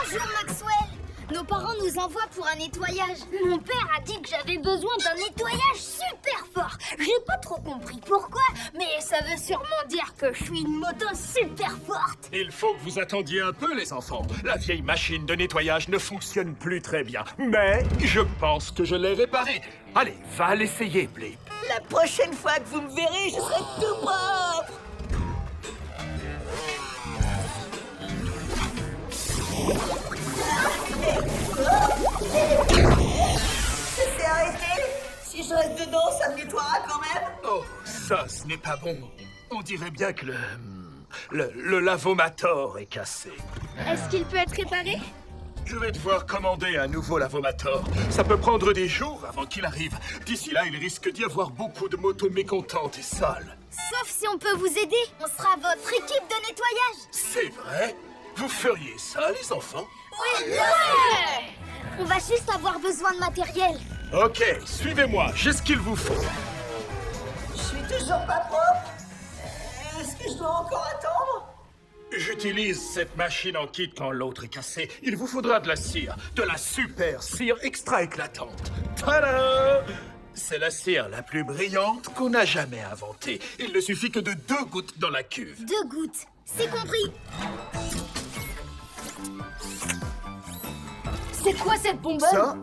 Bonjour Maxwell. Nos parents nous envoient pour un nettoyage. Mon père a dit que j'avais besoin d'un nettoyage super fort. J'ai pas trop compris pourquoi, mais ça veut sûrement dire que je suis une moto super forte. Il faut que vous attendiez un peu, les enfants. La vieille machine de nettoyage ne fonctionne plus très bien. Mais je pense que je l'ai réparée. Allez, va l'essayer, Blip. La prochaine fois que vous me verrez, je serai tout propre. Ça s'est arrêté. Si je reste dedans, ça me nettoiera quand même. Oh, ça, ce n'est pas bon. On dirait bien que le lavomator est cassé. Est-ce qu'il peut être réparé? Je vais devoir commander un nouveau lavomator. Ça peut prendre des jours avant qu'il arrive. D'ici là, il risque d'y avoir beaucoup de motos mécontentes et sales. Sauf si on peut vous aider. On sera votre équipe de nettoyage. C'est vrai? Vous feriez ça, les enfants? Oui, ouais. On va juste avoir besoin de matériel. Ok, suivez-moi. J'ai ce qu'il vous faut. Je suis toujours pas propre. Est-ce que je dois encore attendre? J'utilise cette machine en kit quand l'autre est cassée. Il vous faudra de la cire. De la super cire extra éclatante. Tada! C'est la cire la plus brillante qu'on a jamais inventée. Il ne suffit que de 2 gouttes dans la cuve. 2 gouttes. C'est compris. C'est quoi cette bonbonne? Ça,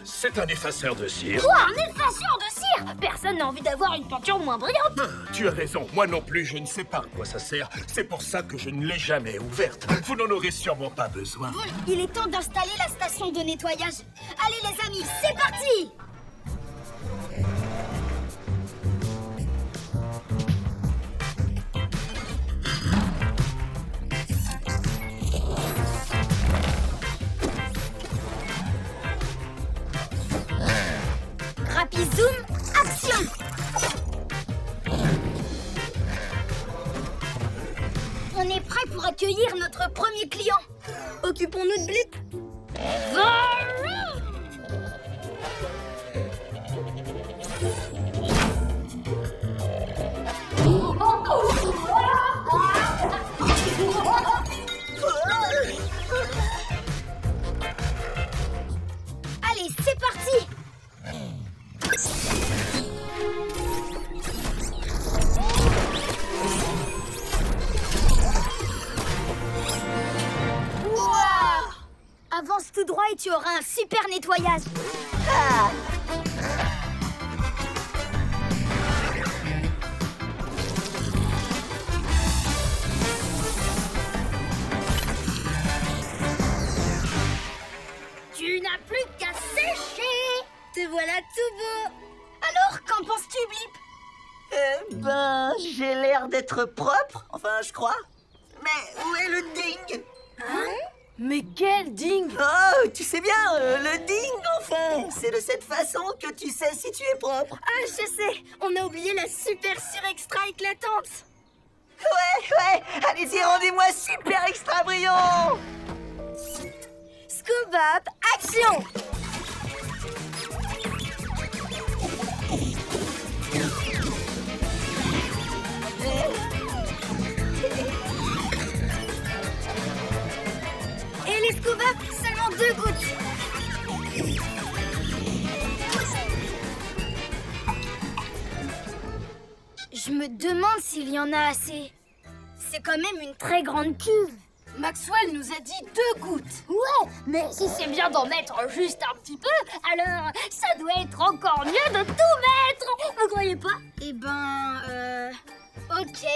c'est un effaceur de cire. Quoi, un effaceur de cire? Personne n'a envie d'avoir une peinture moins brillante. Tu as raison, moi non plus, je ne sais pas à quoi ça sert. C'est pour ça que je ne l'ai jamais ouverte. Vous n'en aurez sûrement pas besoin. Il est temps d'installer la station de nettoyage. Allez les amis, c'est parti! Rapizoom, action! On est prêt pour accueillir notre premier client. Occupons-nous de Blip. Allez, c'est parti! Avance tout droit et tu auras un super nettoyage. Ah. Tu n'as plus qu'à sécher. Te voilà tout beau. Alors, qu'en penses-tu, Blip? J'ai l'air d'être propre. Enfin, je crois. Mais où est le ding? Hein? Mais quel ding! Oh, tu sais bien, le ding, enfin. C'est de cette façon que tu sais si tu es propre. Ah, je sais. On a oublié la super sur extra éclatante. Ouais. Allez-y, rendez-moi super extra brillant. Scoop up, action! Et les scoop up, seulement 2 gouttes. Je me demande s'il y en a assez. C'est quand même une très grande cuve. Maxwell nous a dit 2 gouttes. Ouais, mais si c'est bien d'en mettre juste un petit peu, alors ça doit être encore mieux de tout mettre. Vous croyez pas? Eh ben, ok.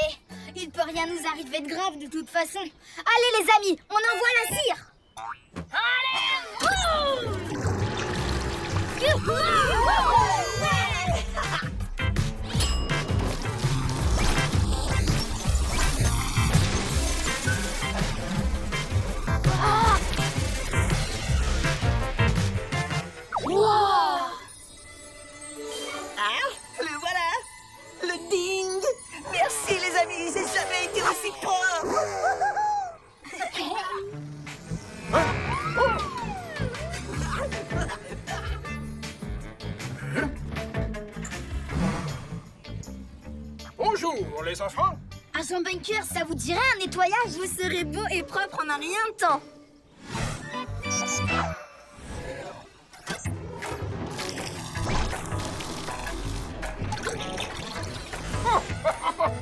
Il peut rien nous arriver de grave de toute façon. Allez les amis, on envoie la cire. Allez, boum! Youhou! Ouais! Le voilà. Le ding. Merci les amis, j'ai jamais été aussi propre. Bonjour, les enfants. Agent Bunker, ça vous dirait un nettoyage? Vous serez beau et propre en un rien de temps.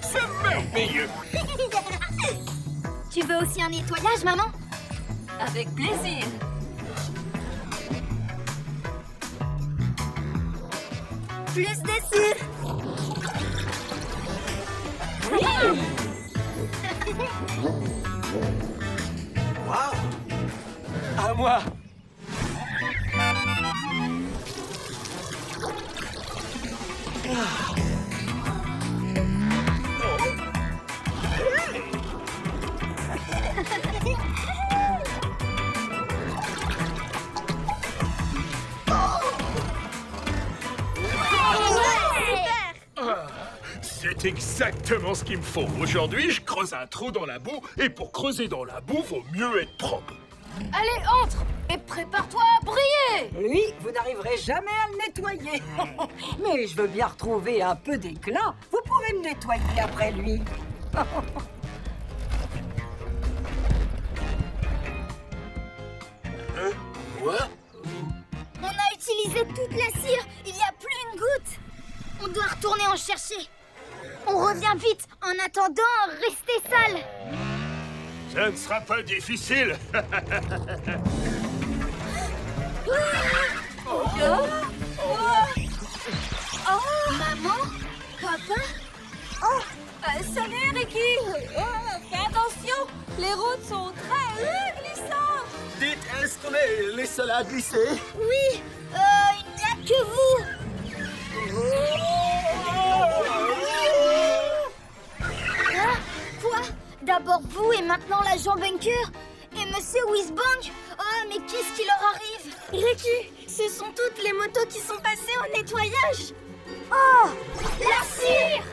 C'est merveilleux! Tu veux aussi un nettoyage, maman? Avec plaisir. Plus de cire. Waouh! À moi! C'est exactement ce qu'il me faut. Aujourd'hui, je creuse un trou dans la boue, et pour creuser dans la boue, vaut mieux être propre. Allez, entre et prépare-toi à briller. Lui, vous n'arriverez jamais à le nettoyer. Mais je veux bien retrouver un peu d'éclat. Vous pourrez me nettoyer après lui. Quoi? On a utilisé toute la cire. Il n'y a plus une goutte. On doit retourner en chercher. On revient vite. En attendant, restez sales. Ça ne sera pas difficile. Maman? Papa? Salut, Ricky. Fais attention, les routes sont très glissantes. Dites, est-ce qu'on est les seuls à glisser? Oui, il n'y a que vous. Hein? Quoi? D'abord vous et maintenant l'agent Bunker? Et Monsieur Whizbang? Oh, mais qu'est-ce qui leur arrive? Ricky, ce sont toutes les motos qui sont passées au nettoyage. Oh! La cire!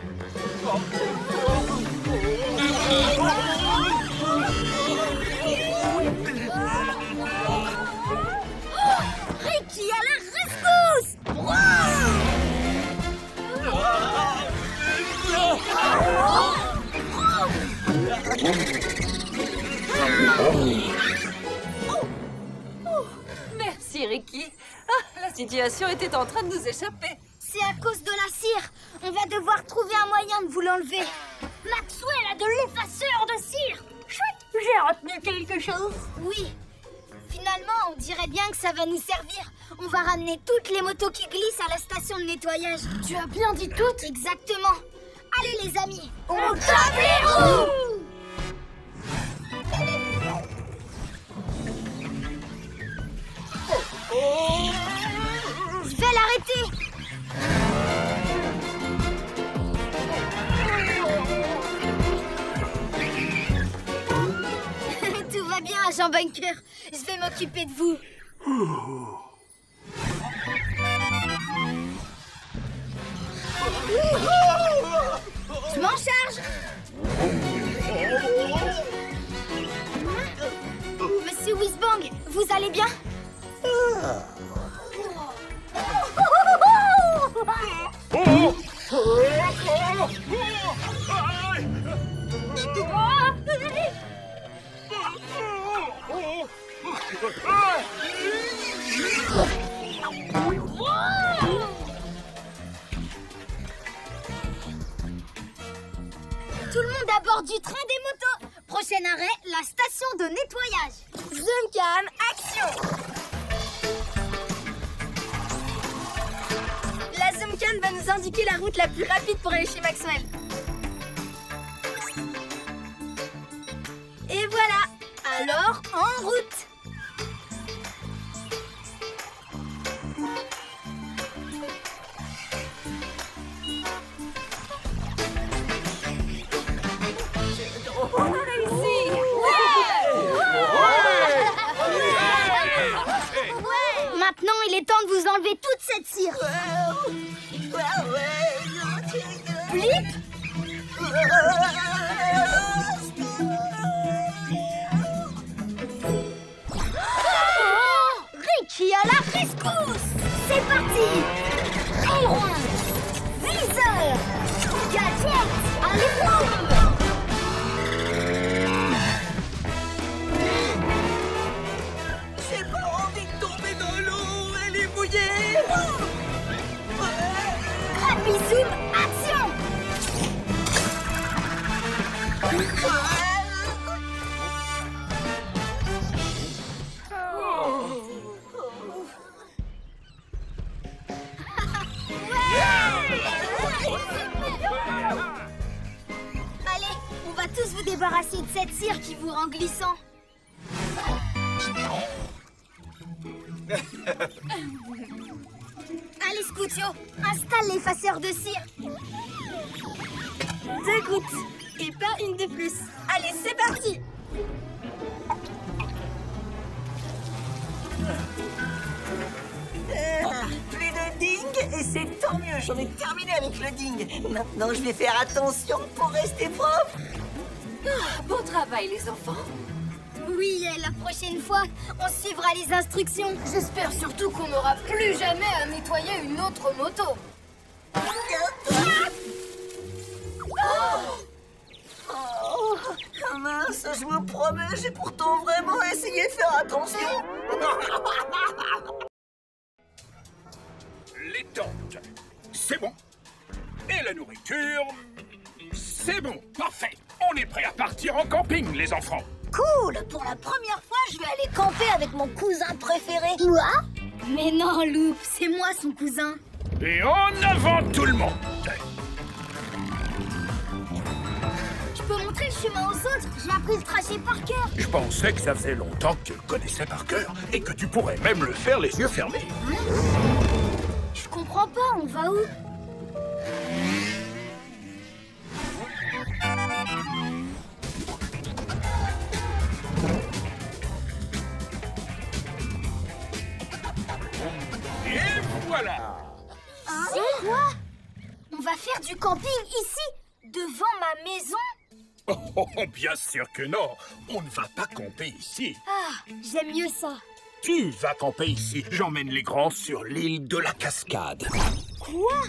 Ricky à la rescousse! Merci, Ricky. Ah, la situation était en train de nous échapper. C'est à cause de la cire. On va devoir trouver un moyen de vous l'enlever. Maxwell a de l'effaceur de cire. Chouette, j'ai retenu quelque chose. Oui. Finalement, on dirait bien que ça va nous servir. On va ramener toutes les motos qui glissent à la station de nettoyage. Tu as bien dit toutes? Exactement. Allez les amis, on tape les roues! Je vais l'arrêter. Tout va bien, agent Bunker. Je vais m'occuper de vous. Je m'en charge. Monsieur Whizbang, vous allez bien? Tout le monde à bord du train des motos. Prochain arrêt, la station de nettoyage. Zoomcan, action! La Zoomcan va nous indiquer la route la plus rapide pour aller chez Maxwell. Et voilà. Alors, en route. Maintenant, il est temps de vous enlever toute cette cire. Blip! Oh, Ricky à la rescousse! C'est parti! Aileron! Viseur! Gadget à l'épaule! C'est bon! cette cire qui vous rend glissant. Allez, Scoutio, installe l'effaceur de cire. 2 gouttes. Et pas une de plus. Allez, c'est parti. Plus de ding, et c'est tant mieux, j'en ai terminé avec le ding. Maintenant, je vais faire attention pour rester propre. Bon travail, les enfants. Oui, la prochaine fois, on suivra les instructions. J'espère surtout qu'on n'aura plus jamais à nettoyer une autre moto. Oh, mince, je vous promets, j'ai pourtant vraiment essayé de faire attention. Les tentes, c'est bon. Et la nourriture, c'est bon. Parfait. On est prêt à partir en camping, les enfants. Cool! Pour la première fois, je vais aller camper avec mon cousin préféré. Quoi? Mais non, Loup, c'est moi son cousin. Et en avant tout le monde. Je peux montrer le chemin aux autres? J'ai appris le trajet par cœur. Je pensais que ça faisait longtemps que tu le connaissais par cœur et que tu pourrais même le faire les yeux fermés. Je comprends pas, on va où? Et voilà. C'est quoi? On va faire du camping ici, devant ma maison? Oh, bien sûr que non. On ne va pas camper ici. Ah, j'aime mieux ça. Tu vas camper ici. J'emmène les grands sur l'île de la Cascade. Quoi?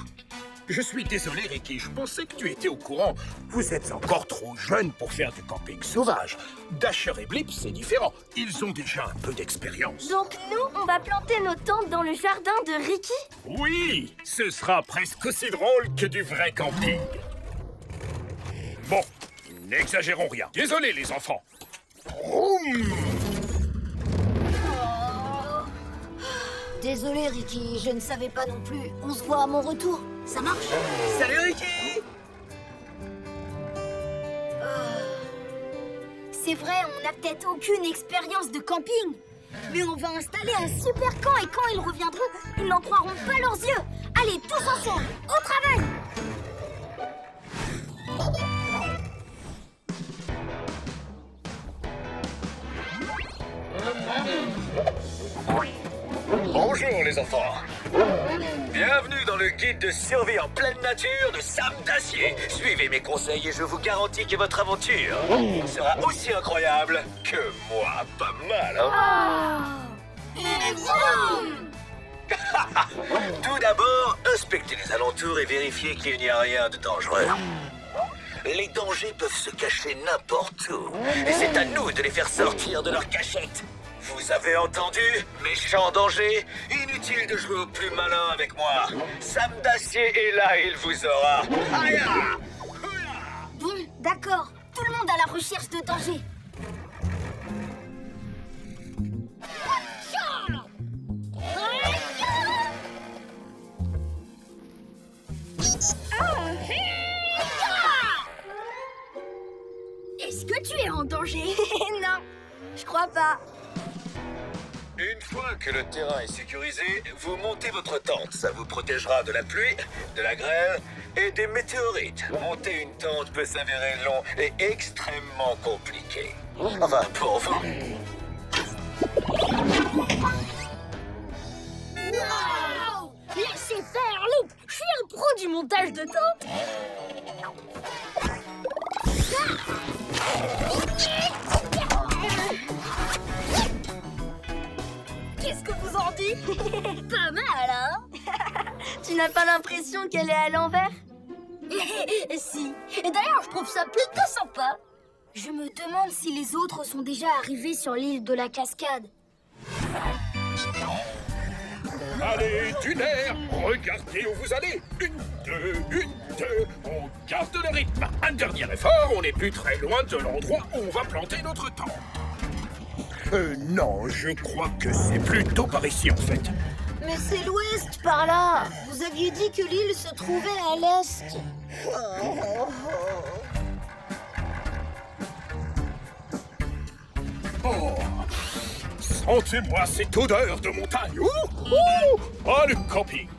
Je suis désolé, Ricky. Je pensais que tu étais au courant. Vous êtes encore trop jeune pour faire du camping sauvage. Dasher et Blip, c'est différent. Ils ont déjà un peu d'expérience. Donc nous, on va planter nos tentes dans le jardin de Ricky? Oui, ce sera presque aussi drôle que du vrai camping. Bon, n'exagérons rien. Désolé, les enfants. Vroom. Désolé, Ricky, je ne savais pas non plus. On se voit à mon retour. Ça marche? Salut, Ricky. C'est vrai, on n'a peut-être aucune expérience de camping. Mais on va installer un super camp et quand ils reviendront, ils n'en croiront pas leurs yeux. Allez, tous ensemble, au travail! Bonjour les enfants. Bienvenue dans le guide de survie en pleine nature de Sam Dacier. Suivez mes conseils et je vous garantis que votre aventure sera aussi incroyable que moi. Pas mal, hein? Et vroom! Tout d'abord, inspectez les alentours et vérifiez qu'il n'y a rien de dangereux. Les dangers peuvent se cacher n'importe où. Et c'est à nous de les faire sortir de leur cachette. Vous avez entendu? Méchant danger. Inutile de jouer au plus malin avec moi. Sam Dacier est là et il vous aura. Aïe! Bon, d'accord. Tout le monde à la recherche de danger. Est-ce que tu es en danger? Non, je crois pas. Une fois que le terrain est sécurisé, vous montez votre tente. Ça vous protégera de la pluie, de la grêle et des météorites. Monter une tente peut s'avérer long et extrêmement compliqué. Enfin, pour vous. Wow! Laissez faire, Loup. Je suis un pro du montage de tente. Qu'est-ce que vous en dites? Pas mal, hein? Tu n'as pas l'impression qu'elle est à l'envers? Si. Et d'ailleurs, je trouve ça plutôt sympa. Je me demande si les autres sont déjà arrivés sur l'île de la Cascade. Allez, du nerf. Regardez où vous allez. 1, 2, 1, 2. On garde le rythme. Un dernier effort. On n'est plus très loin de l'endroit où on va planter notre tente. Non, je crois que c'est plutôt par ici, en fait. Mais c'est l'ouest, par là. Vous aviez dit que l'île se trouvait à l'est. Sentez-moi cette odeur de montagne. Oh, le camping.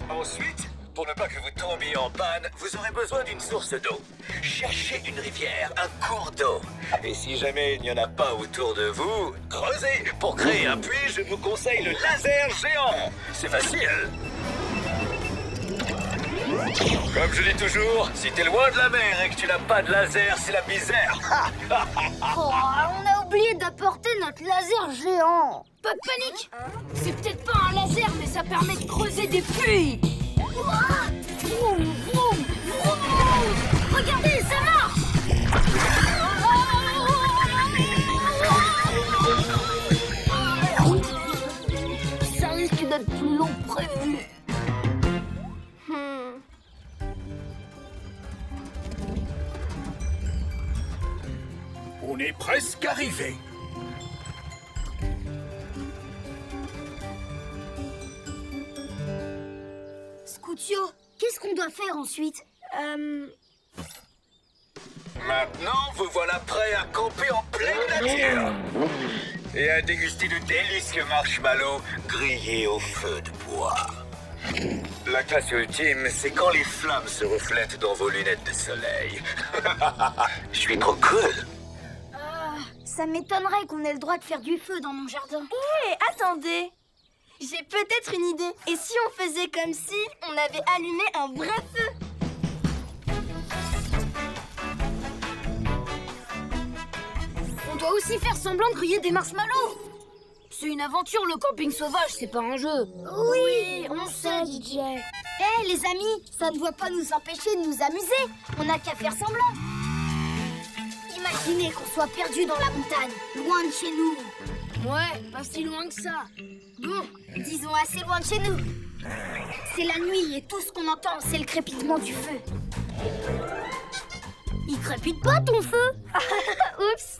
Ensuite, pour ne pas que vous tombiez en panne, vous aurez besoin d'une source d'eau. Cherchez une rivière, un cours d'eau. Et si jamais il n'y en a pas autour de vous, creusez. Pour créer un puits, je vous conseille le laser géant. C'est facile. Comme je dis toujours, si t'es loin de la mer et que tu n'as pas de laser, c'est la misère. Oh, on a oublié d'apporter notre laser géant. Pas de panique. C'est peut-être pas un laser, mais ça permet de creuser des puits. Vroom, vroom, vroom. Regardez, ça marche. Ça risque d'être plus long que prévu. On est presque arrivé. Scoutio, qu'est-ce qu'on doit faire ensuite? Maintenant, vous voilà prêt à camper en pleine nature. Et à déguster de délicieux marshmallows grillés au feu de bois. La classe ultime, c'est quand les flammes se reflètent dans vos lunettes de soleil. Je suis trop cool. Ça m'étonnerait qu'on ait le droit de faire du feu dans mon jardin. Hé, attendez. J'ai peut-être une idée. Et si on faisait comme si on avait allumé un vrai feu? On doit aussi faire semblant de griller des marshmallows. C'est une aventure, le camping sauvage, c'est pas un jeu. Oui, on sait, DJ. Les amis, ça ne doit pas nous empêcher de nous amuser. On n'a qu'à faire semblant. Imaginez qu'on soit perdu dans la montagne, loin de chez nous. Ouais, pas si loin que ça. Bon, disons assez loin de chez nous. C'est la nuit et tout ce qu'on entend, c'est le crépitement du feu. Il crépite pas ton feu? Oups.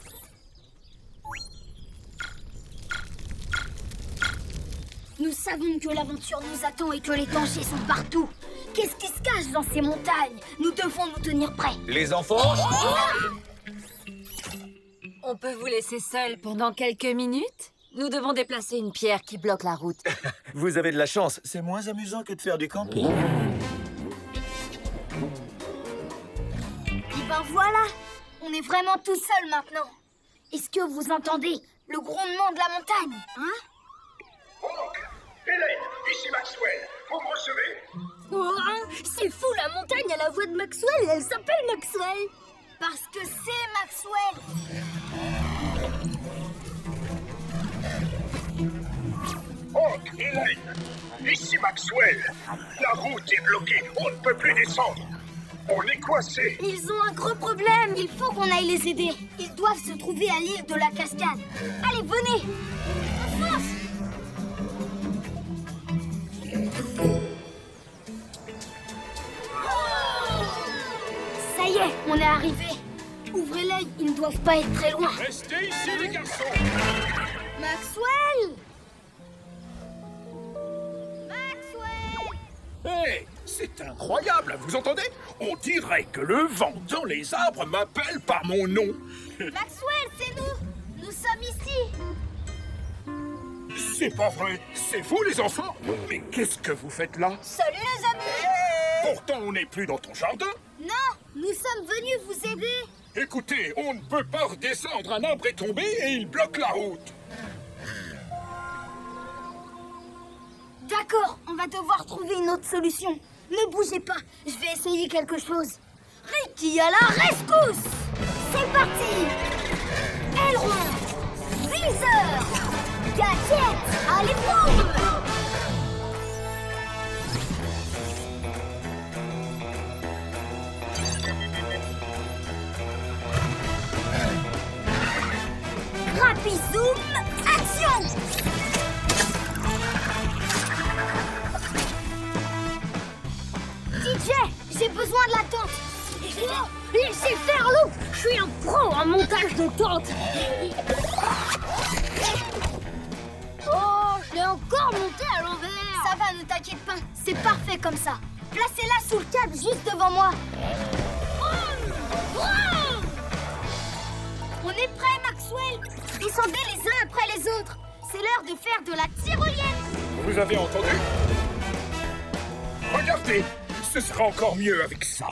Nous savons que l'aventure nous attend et que les dangers sont partout. Qu'est-ce qui se cache dans ces montagnes? Nous devons nous tenir prêts. Les enfants? On peut vous laisser seul pendant quelques minutes? Nous devons déplacer une pierre qui bloque la route. Vous avez de la chance. C'est moins amusant que de faire du camping. Et ben voilà, on est vraiment tout seul maintenant. Est-ce que vous entendez le grondement de la montagne, hein? Hélène, ici Maxwell. Vous me recevez? Oh, c'est fou, la montagne a la voix de Maxwell et elle s'appelle Maxwell. Parce que c'est Maxwell. Oh, Hélène, ici Maxwell. La route est bloquée, on ne peut plus descendre. On est coincé. Ils ont un gros problème. Il faut qu'on aille les aider. Ils doivent se trouver à l'île de la cascade. Allez, venez. On fonce. Ça y est, on est arrivé. Ouvrez l'œil, ils ne doivent pas être très loin. Restez ici, les garçons. Maxwell! Hé, c'est incroyable, vous entendez? On dirait que le vent dans les arbres m'appelle par mon nom. Maxwell, c'est nous. Nous sommes ici. C'est pas vrai, c'est vous les enfants? Mais qu'est-ce que vous faites là? Salut les amis. Pourtant, on n'est plus dans ton jardin. Non, nous sommes venus vous aider. Écoutez, on ne peut pas redescendre, un arbre est tombé et il bloque la route. D'accord, on va devoir trouver une autre solution. Ne bougez pas, je vais essayer quelque chose. Ricky à la rescousse! C'est parti! Aileron! Viseur! Gadget! Allez, boum! Rapizoom, action! DJ, j'ai besoin de la tente. Laissez faire, Lou. Je suis un pro en montage de tente. Oh, je l'ai encore monté à l'envers. Ça va, ne t'inquiète pas. C'est parfait comme ça. Placez-la sous le câble juste devant moi. On est prêt, l'heure de faire de la tyrolienne. Vous avez entendu? Regardez, ce sera encore mieux avec ça.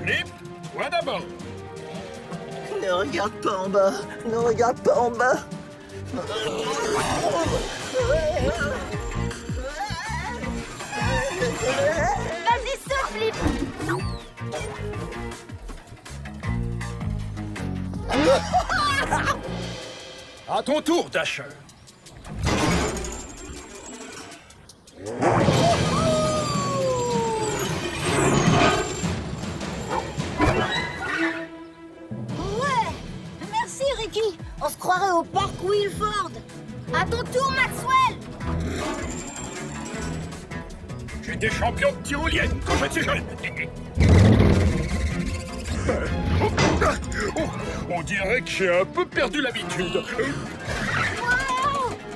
Flip, toi d'abord. Ne regarde pas en bas. Ne regarde pas en bas. Vas-y, saute, Flip. À ton tour, Dasher. Ouais. Merci, Ricky. On se croirait au parc Wilford. À ton tour, Maxwell. J'étais champion de tyrolienne quand j'étais jeune. Oh, on dirait que j'ai un peu perdu l'habitude. Wow.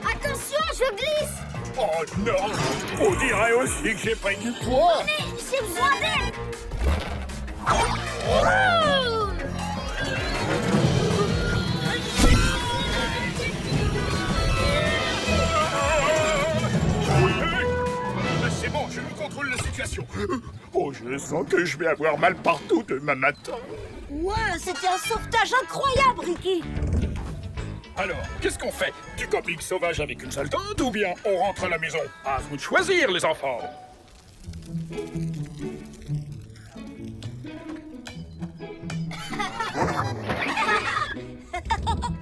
Attention, je glisse. Oh non! On dirait aussi que j'ai pris du poids. Mais j'ai besoin d'aide. C'est bon, je contrôle la situation. Oh, je sens que je vais avoir mal partout demain matin. Ouais, c'était un sauvetage incroyable, Ricky. Alors, qu'est-ce qu'on fait? Du camping sauvage avec une seule tente ou bien on rentre à la maison? À vous de choisir, les enfants.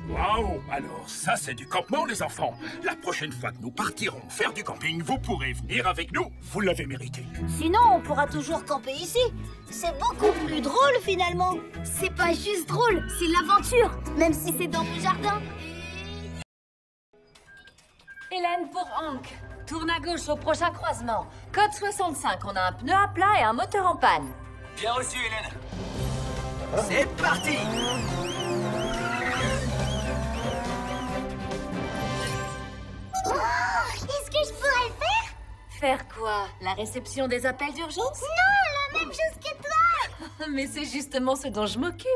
Waouh! Alors ça, c'est du campement, les enfants. La prochaine fois que nous partirons faire du camping, vous pourrez venir avec nous. Vous l'avez mérité. Sinon, on pourra toujours camper ici. C'est beaucoup plus drôle, finalement. C'est pas juste drôle, c'est l'aventure. Même si c'est dans mon jardin. Hélène pour Hank. Tourne à gauche au prochain croisement. Code 65, on a un pneu à plat et un moteur en panne. Bien reçu, Hélène. C'est parti. Est-ce que je pourrais le faire? Faire quoi? La réception des appels d'urgence? Non, la même chose que toi. Mais c'est justement ce dont je m'occupe.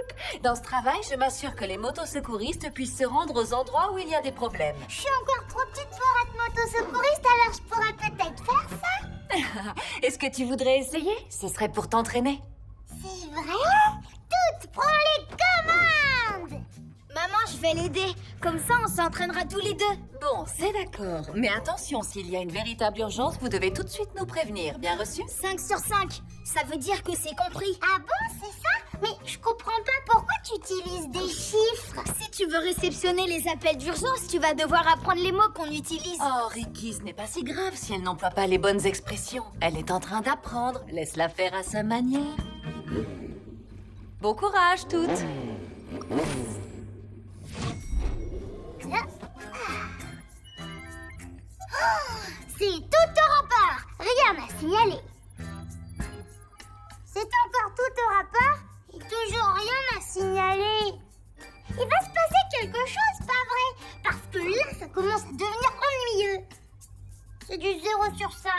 Dans ce travail, je m'assure que les motosecouristes puissent se rendre aux endroits où il y a des problèmes. Je suis encore trop petite pour être motosecouriste, alors je pourrais peut-être faire ça. Est-ce que tu voudrais essayer? Ce serait pour t'entraîner. C'est vrai? Toutes, prends les commandes. Maman, je vais l'aider. Comme ça, on s'entraînera tous les deux. Bon, c'est d'accord. Mais attention, s'il y a une véritable urgence, vous devez tout de suite nous prévenir. Bien reçu? 5 sur 5. Ça veut dire que c'est compris. Ah bon, c'est ça? Mais je comprends pas pourquoi tu utilises des chiffres. Si tu veux réceptionner les appels d'urgence, tu vas devoir apprendre les mots qu'on utilise. Oh, Ricky, ce n'est pas si grave si elle n'emploie pas les bonnes expressions. Elle est en train d'apprendre. Laisse-la faire à sa manière. Bon courage, toutes. C'est tout au rapport. Rien à signaler. C'est encore tout au rapport et toujours rien à signaler. Il va se passer quelque chose, pas vrai? Parce que là, ça commence à devenir ennuyeux. C'est du 0 sur 5.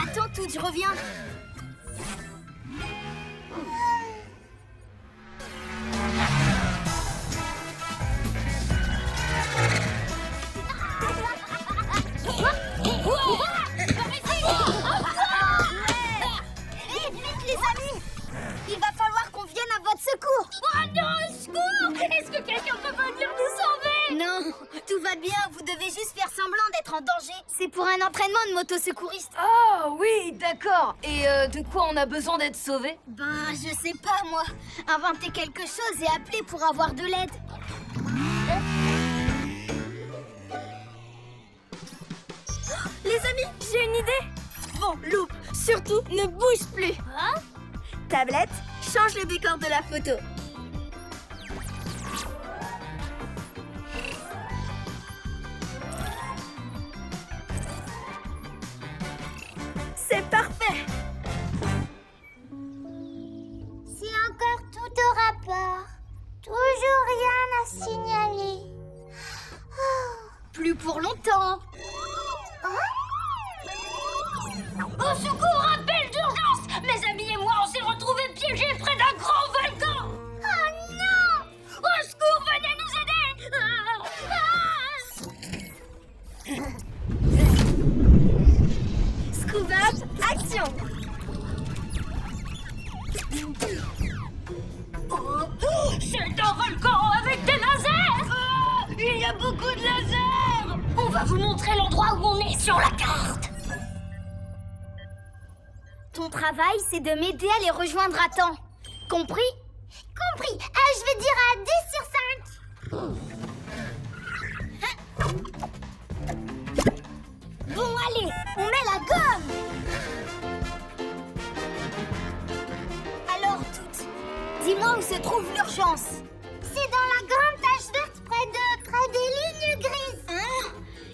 Attends, tout, je reviens. Vite, les amis! Il va falloir qu'on vienne à votre secours! Oh non, secours! Est-ce que quelqu'un peut venir nous sauver? Non, tout va bien, vous devez juste faire semblant d'être en danger. C'est pour un entraînement de motosecouriste. Oh, oui, d'accord. Et de quoi on a besoin d'être sauvés? Ben, je sais pas, moi. Inventer quelque chose et appeler pour avoir de l'aide. Les amis, j'ai une idée. Bon, Loup, surtout, ne bouge plus. Hein? Tablette, change le décor de la photo. C'est parfait. C'est encore tout au rapport. Toujours rien à signaler. Plus pour longtemps. Au secours, appel d'urgence! Mes attention. C'est un volcan avec des lasers! Il y a beaucoup de lasers. On va vous montrer l'endroit où on est sur la carte. Ton travail, c'est de m'aider à les rejoindre à temps. Compris? Compris. Je vais dire à 10 sur 5. Bon, allez, on met la gomme. Alors, Toot, dis-moi où se trouve l'urgence. C'est dans la grande tache verte près des lignes grises. Hein?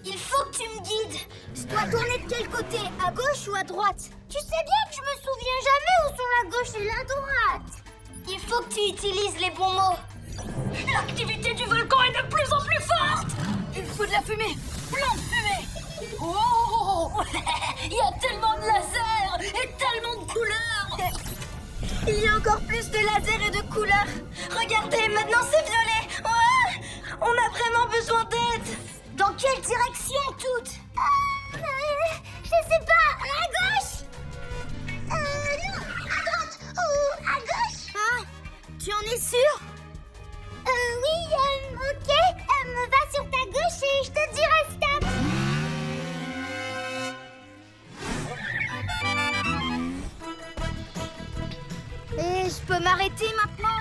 Il faut que tu me guides. Je dois tourner de quel côté? À gauche ou à droite? Tu sais bien que je me souviens jamais où sont la gauche et la droite. Il faut que tu utilises les bons mots. L'activité du volcan est de plus en plus forte. Il faut de la fumée. Plein de fumée. Oh! Il y a tellement de lasers et tellement de couleurs. Il y a encore plus de lasers et de couleurs. Regardez, maintenant c'est violet. Ouais, on a vraiment besoin d'aide. Dans quelle direction, Toot? Je sais pas. À gauche? Non, à droite ou à gauche? Ah, tu en es sûr? Oui, ok. Va sur ta gauche et je te dirai stop. Et je peux m'arrêter maintenant?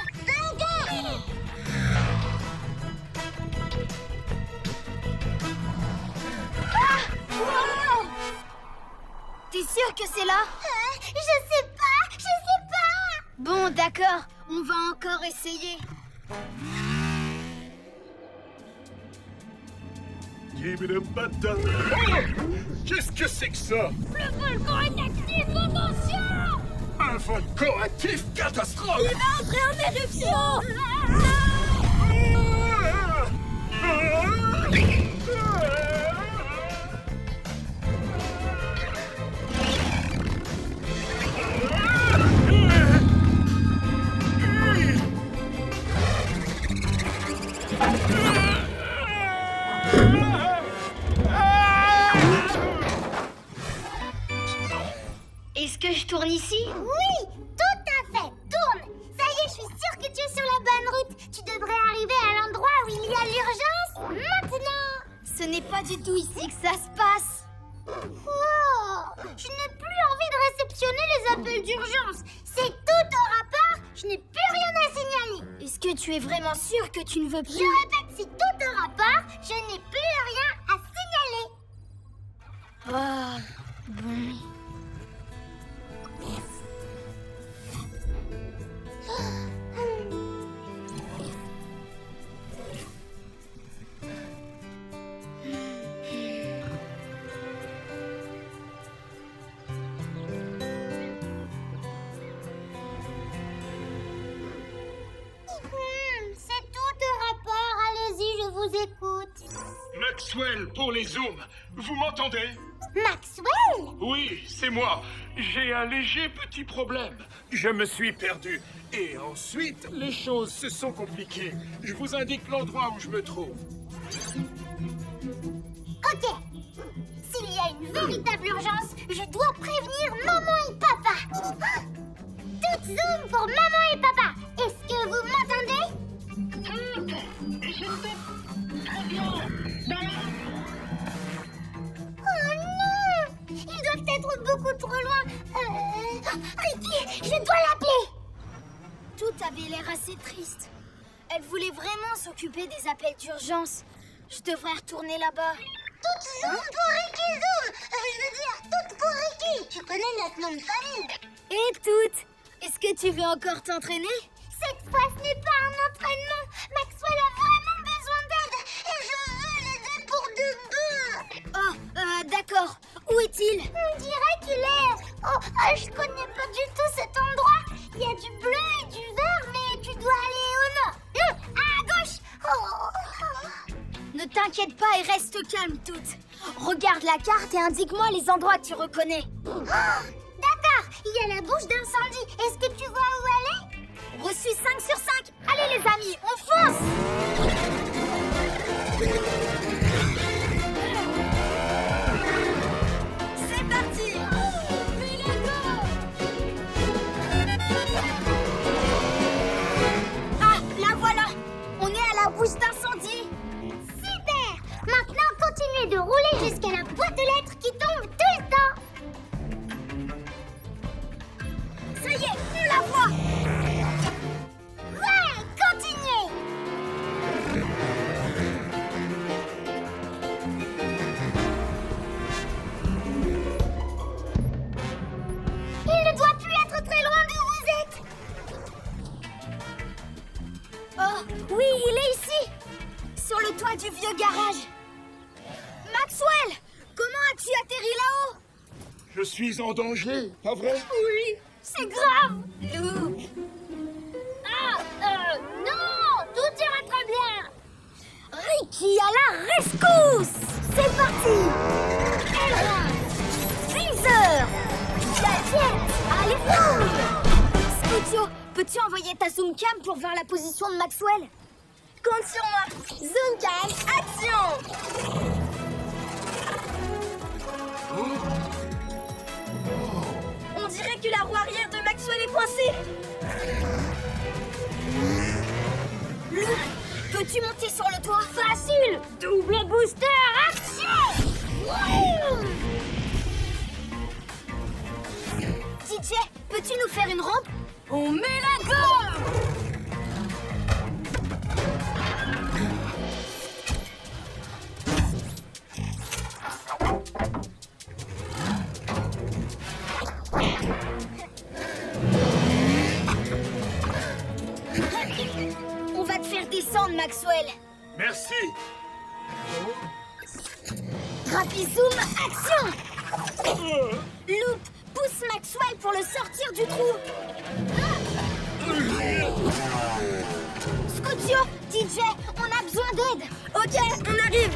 Ah! Wow! T'es sûr que c'est là? Je sais pas. Bon, d'accord. On va encore essayer. Qu'est-ce que c'est que ça? Le volcan est actif, attention! Un volcan actif catastrophe! Il va entrer en éruption! Est-ce que je tourne ici? Oui, tout à fait, tourne. Ça y est, je suis sûre que tu es sur la bonne route. Tu devrais arriver à l'endroit où il y a l'urgence maintenant. Ce n'est pas du tout ici que ça se passe. Oh, je n'ai plus envie de réceptionner les appels d'urgence. C'est tout au rapport, je n'ai plus rien à signaler. Est-ce que tu es vraiment sûre que tu ne veux plus? Je répète, c'est tout au rapport, je n'ai plus rien à signaler. Ah, bon. C'est tout de rapport, allez-y, je vous écoute. Maxwell, pour les zooms, vous m'entendez? Maxwell? Oui, c'est moi. J'ai un léger petit problème. Je me suis perdu. Et ensuite, les choses se sont compliquées. Je vous indique l'endroit où je me trouve. Ok. S'il y a une véritable urgence, je dois prévenir maman et papa. Ah, tout zoom pour maman et papa. Est-ce que vous m'entendez? Oh non! Ils doivent être beaucoup trop loin. Ricky, je dois l'appeler. Tout avait l'air assez triste. Elle voulait vraiment s'occuper des appels d'urgence. Je devrais retourner là-bas. Tout zoom pour Ricky Zoom. Je veux dire, tout pour Ricky. Tu connais notre nom de famille. Et Tout, est-ce que tu veux encore t'entraîner? Cette fois, ce n'est pas un entraînement. Maxwell a vraiment besoin d'aide. Et je veux l'aider pour de bon. Oh, d'accord. Où est-il? On dirait qu'il est... Oh, je connais pas du tout cet endroit. Il y a du bleu et du vert, mais tu dois aller au nord. Non, à gauche. Oh. Ne t'inquiète pas et reste calme, Toute. Regarde la carte et indique-moi les endroits que tu reconnais. Oh, d'accord, il y a la bouche d'incendie. Est-ce que tu vois où elle est? Reçu 5 sur 5. Allez les amis, on fonce! C'est parti! Fais la go! aller jusqu'à la boîte aux lettres qui tombe tout le temps. Ça y est, on la voit. Ouais, continuez. Il ne doit plus être très loin d'où vous êtes. Oh, oui, il est ici. Sur le toit du vieux garage. Maxwell, comment as-tu atterri là-haut? Je suis en danger, pas vrai? Oui, c'est grave. Luke. Ah, non, tout ira très bien. Ricky à la rescousse. C'est parti. Elra, Freezer, Gadget, allez fouille. Scoutio, peux-tu envoyer ta zoom-cam pour voir la position de Maxwell? Compte sur moi. Zoom-cam, action. On dirait que la roue arrière de Maxwell est coincée. Luke, peux-tu monter sur le toit? Facile. Double booster, action. DJ, peux-tu nous faire une rampe? On met la gomme. On va te faire descendre, Maxwell. Merci. Rapizoom, action. Loop, pousse Maxwell pour le sortir du trou. Scoutio, DJ, on a besoin d'aide. Ok, on arrive.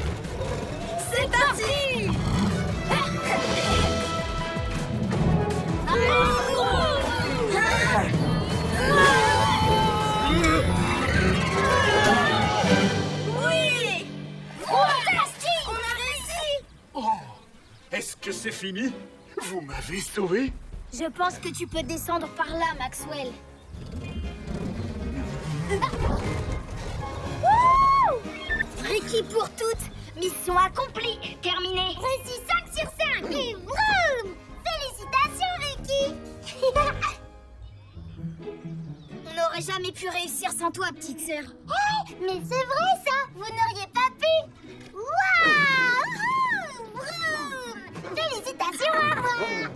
C'est parti. Oui! Fantastique! On a réussi! Oh, est-ce que c'est fini? Vous m'avez sauvé? Je pense que tu peux descendre par là, Maxwell. Ricky pour toutes! Mission accomplie! Terminée! Réussi 5 sur 5 et vroom! Félicitations, Ricky. On n'aurait jamais pu réussir sans toi, petite sœur. Hey, mais c'est vrai ça. Vous n'auriez pas pu. Waouh! Vroom! Félicitations à vous.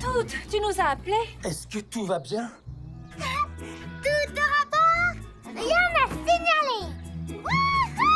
Toute, tu nous as appelés? Est-ce que tout va bien? Tout de rapport. Rien à signaler. Wouhou!